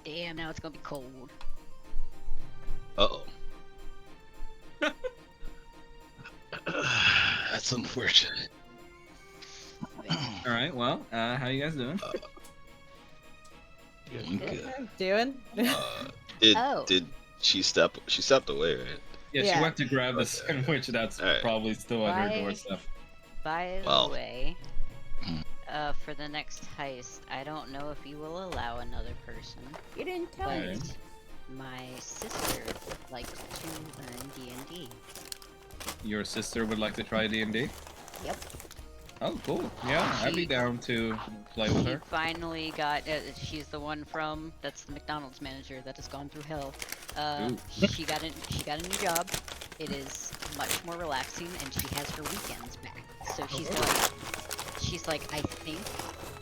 Damn, now it's gonna be cold. Uh-oh. That's unfortunate. All right. Well, how you guys doing? Doing good. Doing? Did she stepped away, right? Yeah, she Yeah. went to grab the Okay. sandwich that's All right. probably still at her Bye. doorstep. By the Well. way, for the next heist, I don't know if you will allow another person, You didn't tell but me. my sister would like to learn D&D. Your sister would like to try D&D? Yep. Oh, cool. Yeah, I'd be down to play with She her. finally got. She's the one from. That's the McDonald's manager that has gone through hell. Ooh. She got a new job. It is much more relaxing, and she has her weekends back. So she's like, I think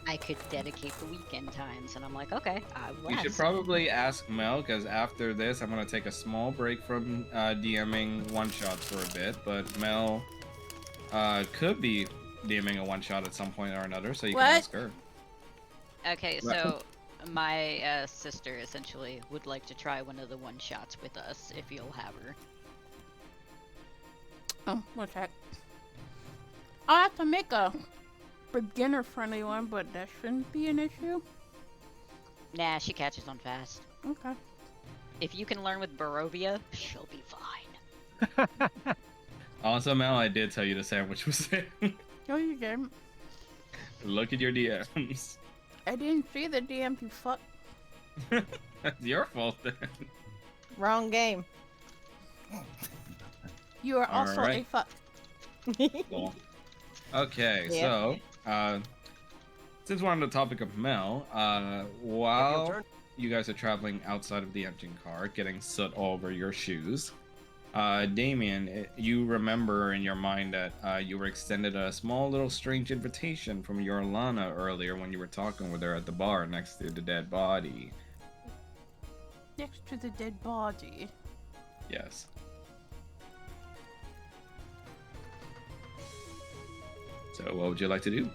I could dedicate the weekend times, and I'm like, okay, I will. You should ask. probably ask Mel, because after this, I'm going to take a small break from DMing one-shots for a bit, but Mel could be DMing a one-shot at some point or another, so you What? can ask her. Okay, so my sister essentially would like to try one of the one shots with us if you'll have her. Oh, we'll check. I'll have to make a beginner-friendly one, but that shouldn't be an issue. Nah, she catches on fast. Okay. If you can learn with Barovia, she'll be fine. Also, Mel, I did tell you the sandwich was there. No, you didn't. Look at your DMs. I didn't see the DM, you fuck. That's your fault then. Wrong game. You are also Alright. a fuck. Cool. Okay, Yeah. so since we're on the topic of Mel, while you guys are traveling outside of the engine car, getting soot all over your shoes, Damien, you remember in your mind that you were extended a small little strange invitation from your Alana earlier when you were talking with her at the bar next to the dead body. Next to the dead body. Yes. So what would you like to do?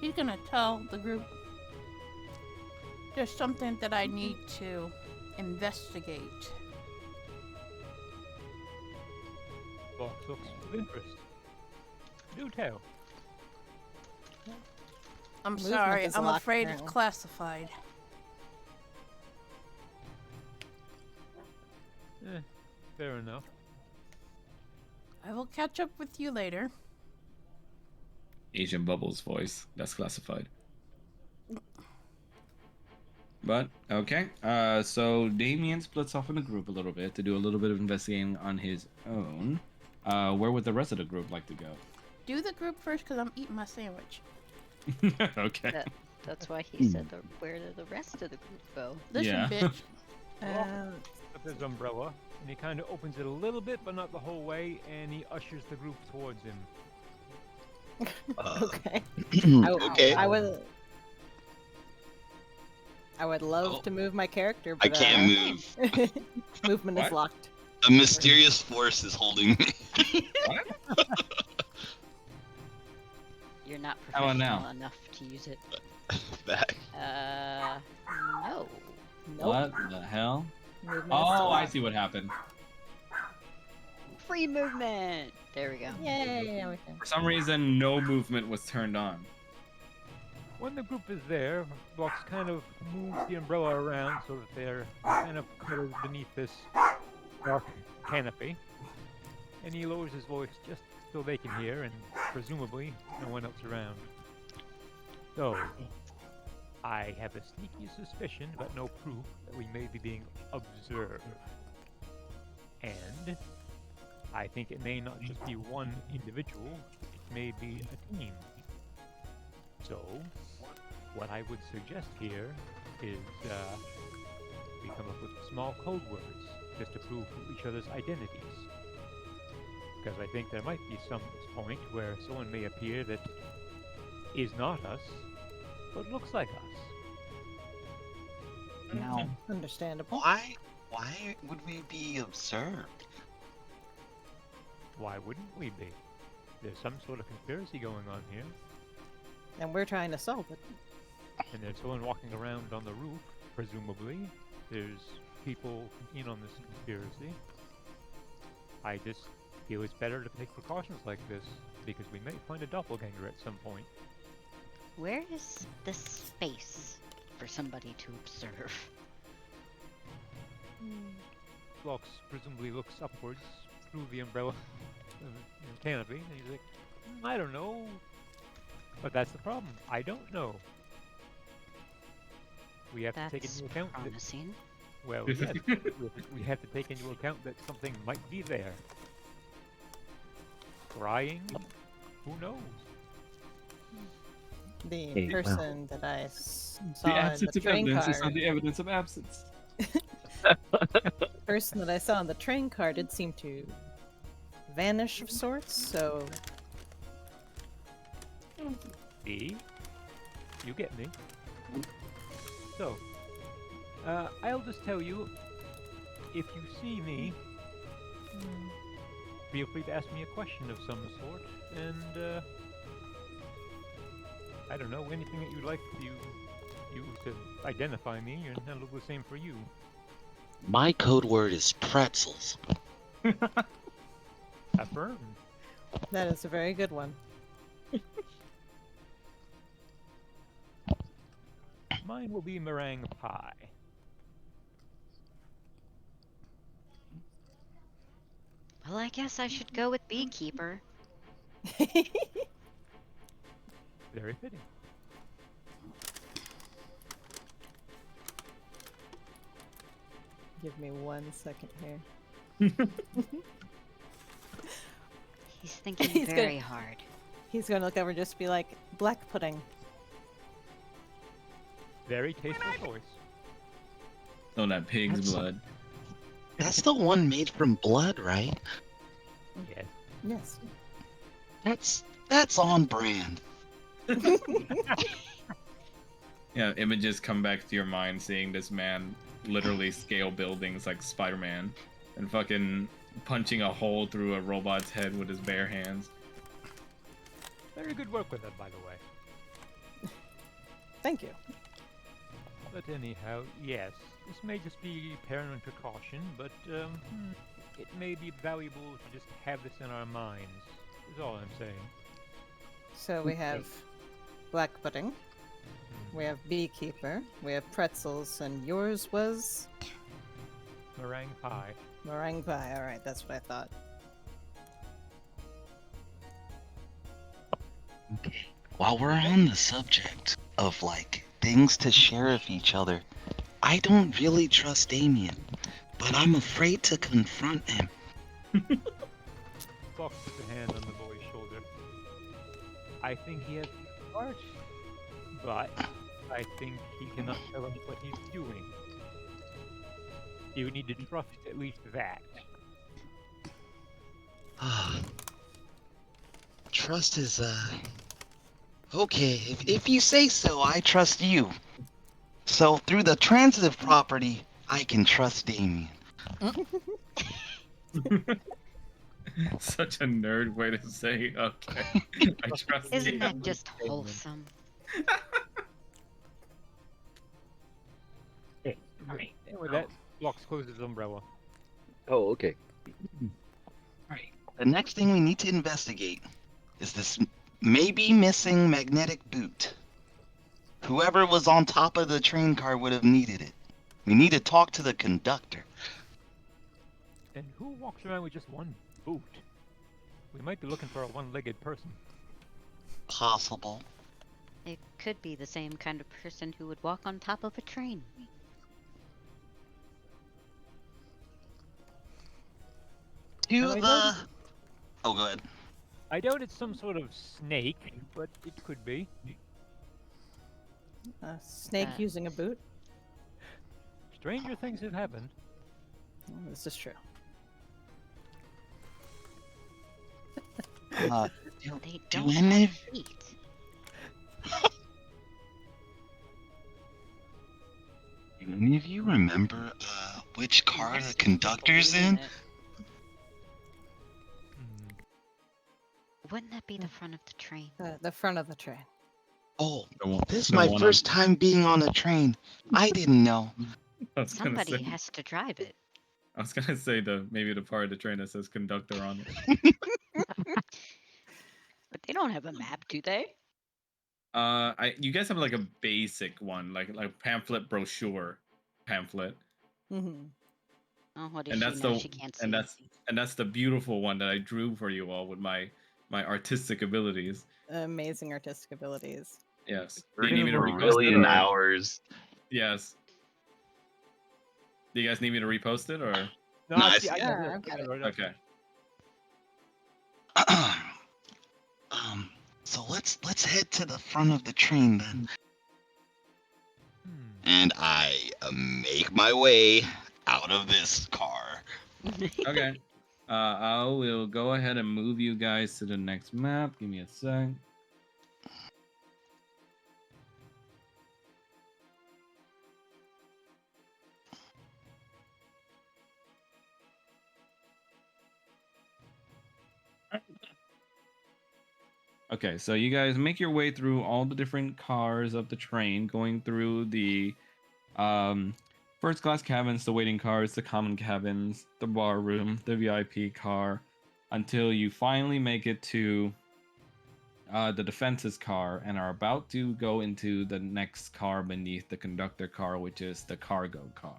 He's gonna tell the group there's something that I need to investigate. What looks of interest? Do tell. I'm Movement sorry, is I'm locked afraid now. it's classified. Fair enough. I will catch up with you later. Asian Bubbles voice. That's classified. But, okay. So Damien splits off in the group a little bit to do a little bit of investigating on his own. Where would the rest of the group like to go? Do the group first, because I'm eating my sandwich. Okay. That's why he said where did the rest of the group go? Listen, Yeah. bitch. Up his umbrella, and he kind of opens it a little bit, but not the whole way, and he ushers the group towards him. Okay. Okay. I would love to move my character, I but can't move. movement What? is locked. A mysterious force is holding me. You're not How about professional now? enough to use it. Back. No. Nope. What the hell? Movement is Oh, still I locked. see what happened. Free movement! There we go. Yay! Okay. For some reason, no movement was turned on. When the group is there, Vox kind of moves the umbrella around so that they're kind of covered beneath this dark canopy. And he lowers his voice just so they can hear, and presumably no one else around. So, I have a sneaky suspicion, but no proof, that we may be being observed. And I think it may not just be one individual, it may be a team. So, what I would suggest here is we come up with small code words just to prove each other's identities. Because I think there might be some point where someone may appear that is not us, but looks like us. No. Understandable. Why would we be observed? Why wouldn't we be? There's some sort of conspiracy going on here. And we're trying to solve it. And there's someone walking around on the roof, presumably. There's people in on this conspiracy. I just feel it's better to take precautions like this, because we may find a doppelganger at some point. Where is the space for somebody to observe? Phlox presumably looks upwards through the umbrella canopy, and he's like, I don't know. But that's the problem. I don't know. We have to take That's into account that, promising. well, yes, we have to take into account that something might be there. Crying? Who knows? The Hey, well. person that I saw The in absence the of train evidence is car. not the evidence of absence. Person that I saw in the train car did seem to vanish of sorts, so See? You get me. So, I'll just tell you, if you see me, feel free to ask me a question of some sort, and, I don't know, anything that you'd like you to identify me, and that'll do the same for you. My code word is pretzels. Affirm. that is a very good one. Mine will be meringue pie. Well, I guess I should go with beekeeper. Very fitting. Give me 1 second here. He's thinking He's good. very hard. He's gonna look over and just be like, black pudding. Very tasteful choice. Oh, that pig's That's- blood. That's the one made from blood, right? Yes. Yes. That's on brand. Yeah, images come back to your mind seeing this man literally scale buildings like Spider-Man and fucking punching a hole through a robot's head with his bare hands. Very good work with that, by the way. Thank you. But anyhow, yes, this may just be paranoid precaution, but it may be valuable to just have this in our minds, is all I'm saying. So we have black pudding, we have beekeeper, we have pretzels, and yours was Meringue pie. meringue pie. Alright, that's what I thought. Okay. While we're on the subject of, like, things to share with each other, I don't really trust Damien, but I'm afraid to confront him. Fox puts a hand on the boy's shoulder. I think he has heart, but I think he cannot tell us what he's doing. You need to trust at least that. Trust is, okay, if you say so, I trust you. So, through the transitive property, I can trust Damien. Such a nerd way to say, okay, I trust Isn't you. that just wholesome? And with that, Fox closes his umbrella. Oh, okay. Alright. The next thing we need to investigate is this maybe missing magnetic boot. Whoever was on top of the train car would have needed it. We need to talk to the conductor. And who walks around with just one boot? We might be looking for a one-legged person. Possible. It could be the same kind of person who would walk on top of a train. To Have I the... Oh, go ahead. I doubt it's some sort of snake, but it could be. A snake Uh. using a boot? Stranger things have happened. Oh, this is true. They do don't any have feet. Do any of you remember which car the conductor's in? Hmm. Wouldn't that be the front of the train? The front of the train. Oh, No, this is no my one first time being on a train. I didn't know. I was gonna Somebody say, has to drive it. I was gonna say maybe the part of the train that says conductor on it. But they don't have a map, do they? You guys have like a basic one, like pamphlet brochure pamphlet, Hmm. Oh, what does and she that's know? the She can't see. and that's the beautiful one that I drew for you all with my artistic abilities. Amazing artistic abilities. Yes. Do you need me to repost it? Brilliant Or... hours. Yes. Do you guys need me to repost it or? No, No, I I see. see I it. got Yeah, it. I've got it. Right up. Okay. So let's head to the front of the train then. Hmm. And I make my way out of this car. Okay. I will go ahead and move you guys to the next map. Give me a sec. Okay, so you guys make your way through all the different cars of the train, going through the first class cabins, the waiting cars, the common cabins, the bar room, the VIP car, until you finally make it to the defense's car and are about to go into the next car beneath the conductor car, which is the cargo car.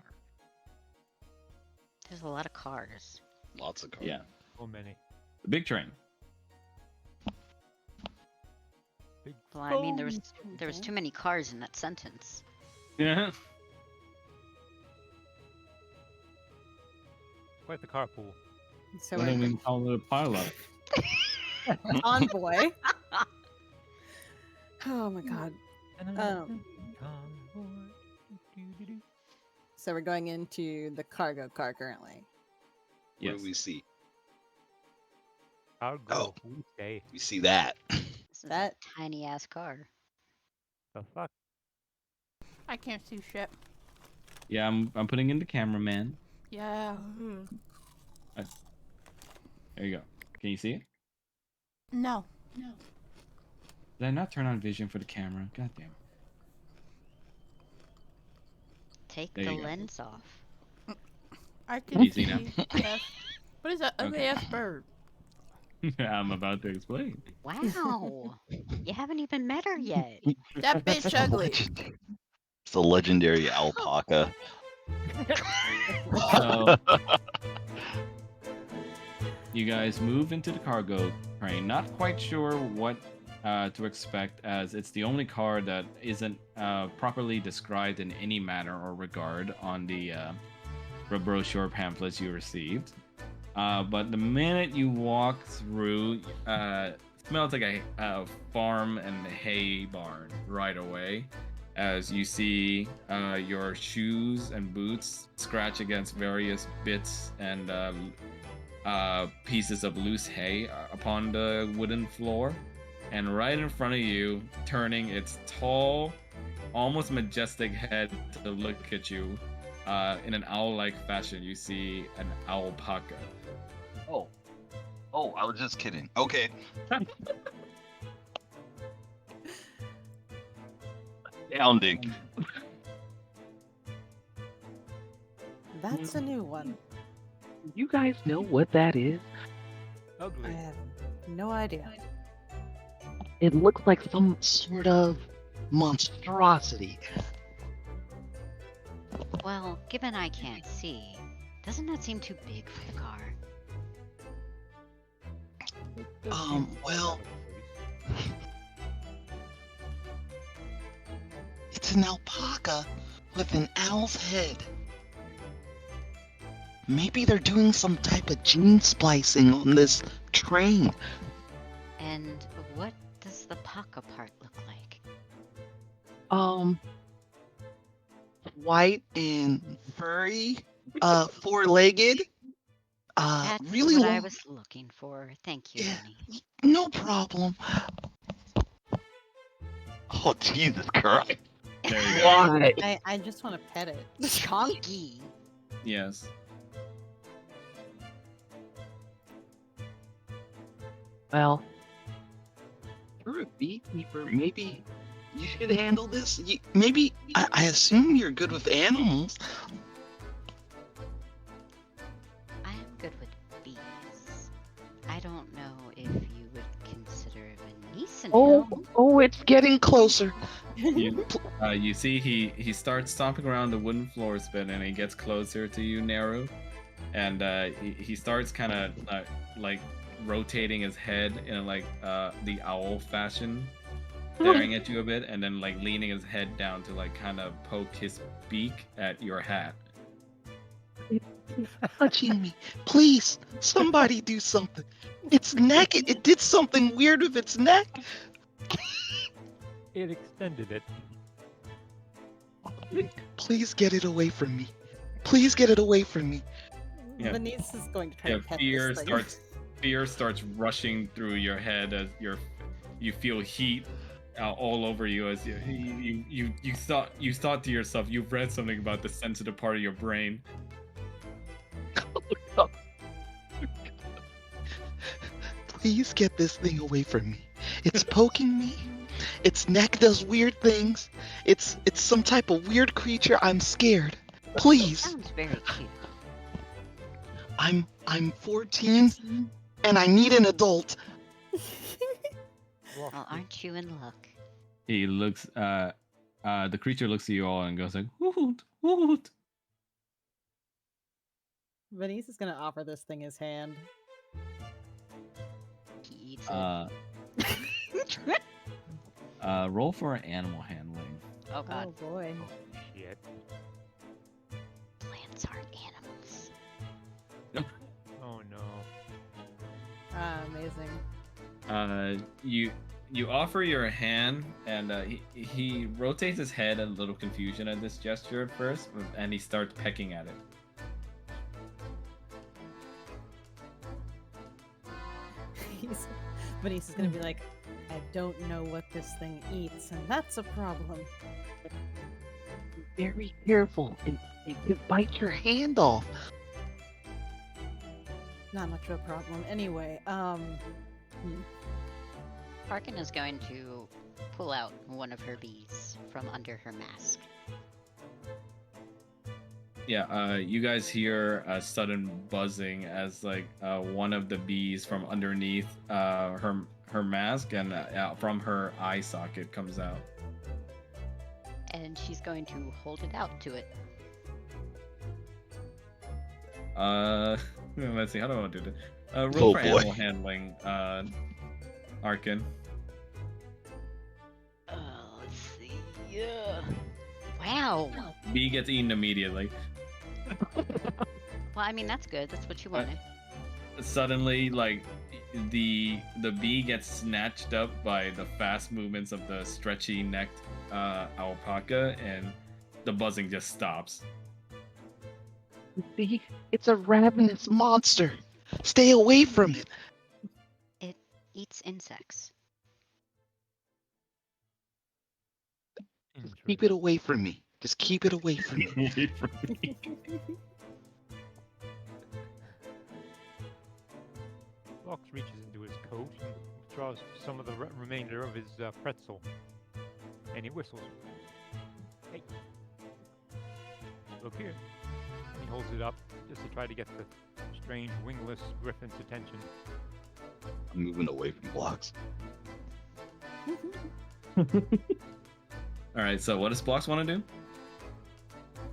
There's a lot of cars. Lots of cars. Yeah, So many. the big train. Big Well, I mean, there was Okay. too many cars in that sentence. Yeah. Quite the carpool. So Why don't we're we call it a pileup? convoy. Oh my god. So we're going into the cargo car currently. What Yes. do we see? I'll Oh. go. We stay. We see that. This is That- a tiny ass car. The fuck? I can't see shit. Yeah, I'm putting in the cameraman. Yeah. There you go. Can you see it? No. Did I not turn on vision for the camera? God damn. Take There the you go. lens off. I can Easy now. that. What is that ugly Okay. ass bird? I'm about to explain. Wow. You haven't even met her yet. That bitch ugly. It's a legendary alpaca. So, you guys move into the cargo train. Not quite sure what to expect, as it's the only car that isn't properly described in any manner or regard on the brochure pamphlets you received. But the minute you walk through, smells like a farm and hay barn right away. As you see your shoes and boots scratch against various bits and pieces of loose hay upon the wooden floor. And right in front of you, turning its tall, almost majestic head to look at you in an owl-like fashion, you see an alpaca. Oh, I was just kidding. Okay. Astounding. That's a new one. You guys know what that is? I Ugly. have no idea. It looks like some sort of monstrosity. Well, given I can't see, doesn't that seem too big for the car? Well, it's an alpaca with an owl's head. Maybe they're doing some type of gene splicing on this train. And what does the Paca part look like? White and furry, four-legged. That's Really what I long. was looking for. Thank you, Yeah. honey. No problem. Oh, Jesus Christ. There you go. Why? I just want to pet it. Chonky. Yes. Well, you're a beekeeper. Maybe You should handle this. Maybe I assume you're good with animals. I am good with bees. I don't know if you would consider Venice an animal. Oh, it's getting closer. You see, he starts stomping around the wooden floor spin, and he gets closer to you, Neru, and he starts kind of like rotating his head in like the owl fashion, staring at you a bit, and then like leaning his head down to like kind of poke his beak at your hat. Touching me. Please, somebody do something. Its neck, it did something weird with its neck. It extended it. Please get it away from me. Please get it away from me. Yeah. Venice is going to try Yeah, to pet fear this thing. fear starts rushing through your head as you feel heat all over you as you thought to yourself, you've read something about the sensitive part of your brain. Please get this thing away from me. It's poking me. Its neck does weird things. It's some type of weird creature. I'm scared. Please. Sounds very cute. I'm 14 and I need an adult. Well, aren't you in luck? He looks the creature looks at you all and goes like, woot, woot. Venice is going to offer this thing his hand. He eats it. Roll for animal handling. Oh god. Oh boy. Shit. Plants aren't animals. Oh no. Ah, amazing. You offer your hand, and he rotates his head in a little confusion at this gesture at first, and he starts pecking at it. Venice is going to be like, I don't know what this thing eats, and that's a problem. Very careful. It could bite your hand off. Not much of a problem. Anyway, Parkin is going to pull out one of her bees from under her mask. Yeah, you guys hear a sudden buzzing as like one of the bees from underneath her mask and from her eye socket comes out. And she's going to hold it out to it. Let's see, how do I want to do this? Oh, Roll for boy. animal handling, Arkin. Let's see. Yeah. Wow. Bee gets eaten immediately. Well, I mean, that's good. That's what you wanted. Suddenly, like, the bee gets snatched up by the fast movements of the stretchy necked alpaca, and the buzzing just stops. See, it's a ravenous monster. Stay away from it. It eats insects. Keep it away from me. Just keep it away from me. Fox reaches into his coat and draws some of the remainder of his pretzel, and he whistles. Hey, look here. And he holds it up just to try to get the strange wingless griffin's attention. I'm moving away from blocks. All right, so what does Blocks want to do?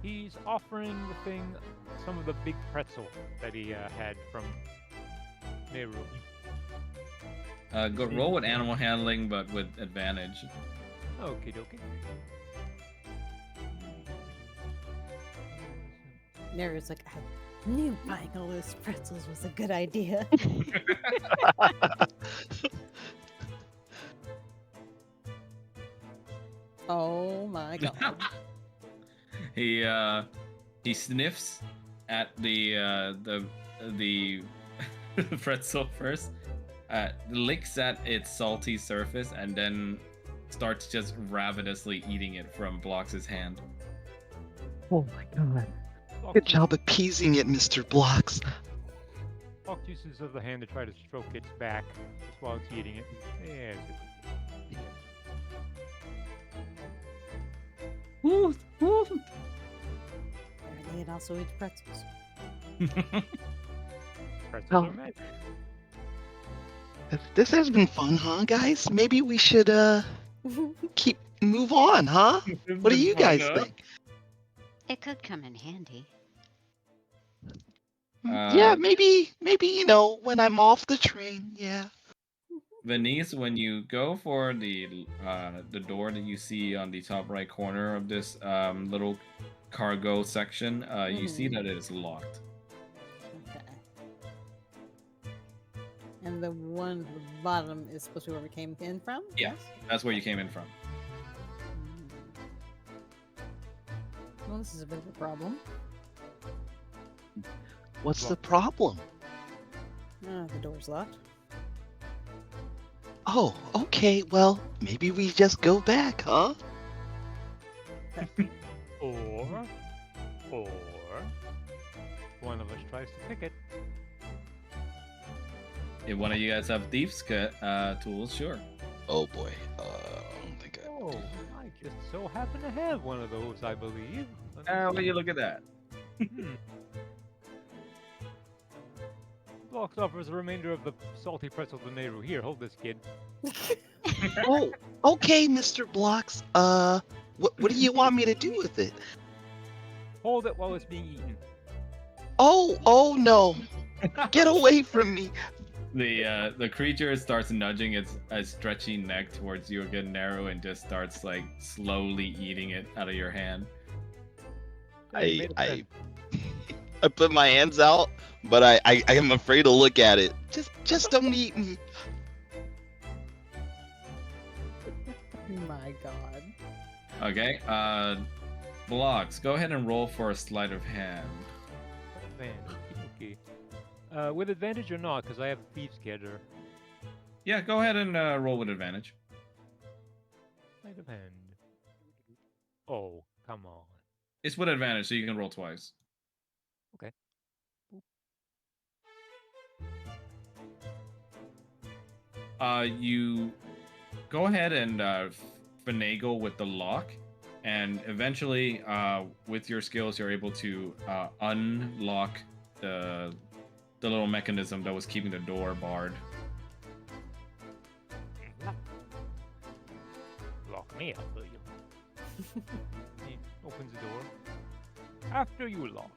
He's offering the thing some of the big pretzel that he had from Nehru. Go roll with animal handling, but with advantage. Okie dokie. Neru's like, I knew buying all those pretzels was a good idea. Oh my god. He sniffs at the pretzel first, licks at its salty surface, and then starts just ravenously eating it from Blocks' hand. Oh my god. Good job appeasing it, Mr. Blocks. Fox uses of the hand to try to stroke its back just while it's eating it. Yes. it also eats pretzels. Pretzels Oh. are magic. This has been fun, huh, guys? Maybe we should move on, huh? What do you guys think? It could come in handy. Yeah, maybe when I'm off the train, yeah. Venice, when you go for the door that you see on the top right corner of this little cargo section, you see that it is locked. Okay. And the one at the bottom is supposed to be where we came in from? Yeah, that's where you came in from. Well, this is a bit of a problem. What's the problem? The door's locked. Oh, okay. Well, maybe we just go back, huh? Or one of us tries to pick it. If one of you guys have thieves' tools, sure. Oh boy. I don't think I. Oh, I just so happen to have one of those, I believe. Let me Will you look at that? Blocks offers the remainder of the salty pretzel to Nehru. Here, hold this, kid. Oh, okay, Mr. Blocks. What do you want me to do with it? Hold it while it's being eaten. Oh no! Get away from me! The creature starts nudging its stretchy neck towards you again, Nehru, and just starts like slowly eating it out of your hand. Hey, I put my hands out, but I am afraid to look at it. Just don't eat me. My god. Okay, Blocks, go ahead and roll for a sleight of hand. Man, okay. With advantage or not? Because I have thieves' kid or Yeah, go ahead and roll with advantage. sleight of hand. Oh, come on. It's with advantage, so you can roll twice. Okay. You go ahead and finagle with the lock, and eventually, with your skills, you're able to unlock the little mechanism that was keeping the door barred. Lock me up, will you? He opens the door. After you, Lot.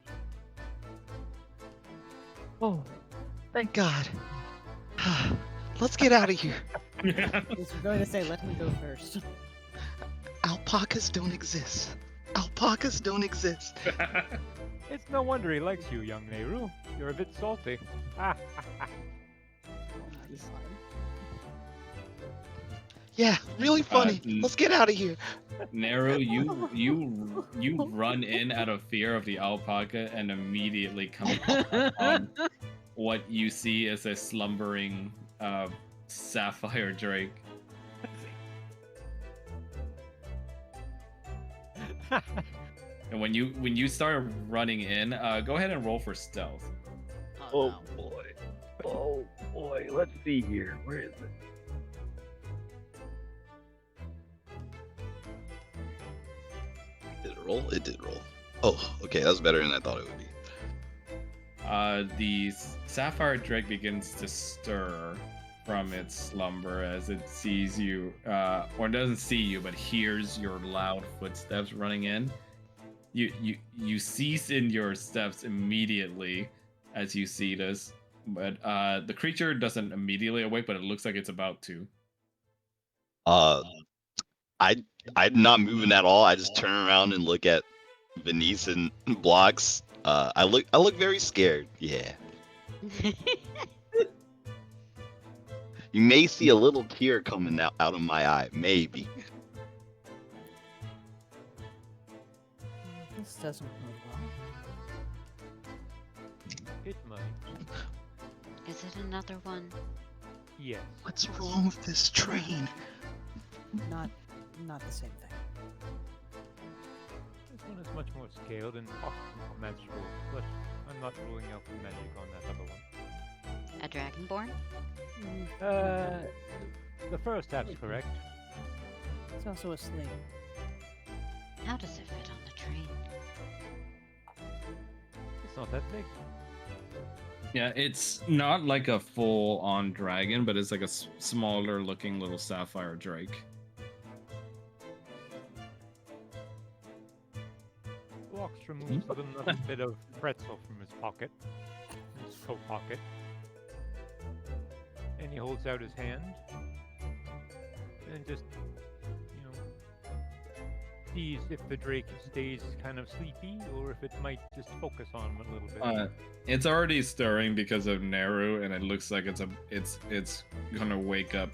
Oh, thank God. Let's get out of here. I was going to say, let me go first. Alpacas don't exist. Alpacas don't exist. It's no wonder he likes you, young Nehru. You're a bit salty. Yeah, really funny. n- Let's get out of here. Nehru, you run in out of fear of the alpaca and immediately come upon what you see as a slumbering sapphire drake. And when you start running in, go ahead and roll for stealth. Oh boy. Oh boy. Let's see here. Where is it? Did it roll? It did roll. Oh, okay, that was better than I thought it would be. The sapphire drake begins to stir from its slumber as it sees you, or doesn't see you, but hears your loud footsteps running in. You cease in your steps immediately as you see this, but the creature doesn't immediately awake, but it looks like it's about to. I'm not moving at all. I just turn around and look at Venice and Blocks. I look very scared. Yeah. You may see a little tear coming out of my eye, maybe. This doesn't go well. It might. Is it another one? Yes. What's wrong with this train? Not the same thing. This one is much more scaled and possibly more magical, but I'm not ruling out the magic on that other one. A dragonborn? The first half's correct. It's also asleep. How does it fit on the train? not that big. Yeah, it's not like a full-on dragon, but it's like a smaller looking little sapphire drake. Walks removes another bit of pretzel from his pocket, his coat pocket, and he holds out his hand and just, you know, sees if the drake stays kind of sleepy or if it might just focus on him a little bit. It's already stirring because of Naru, and it looks like it's gonna wake up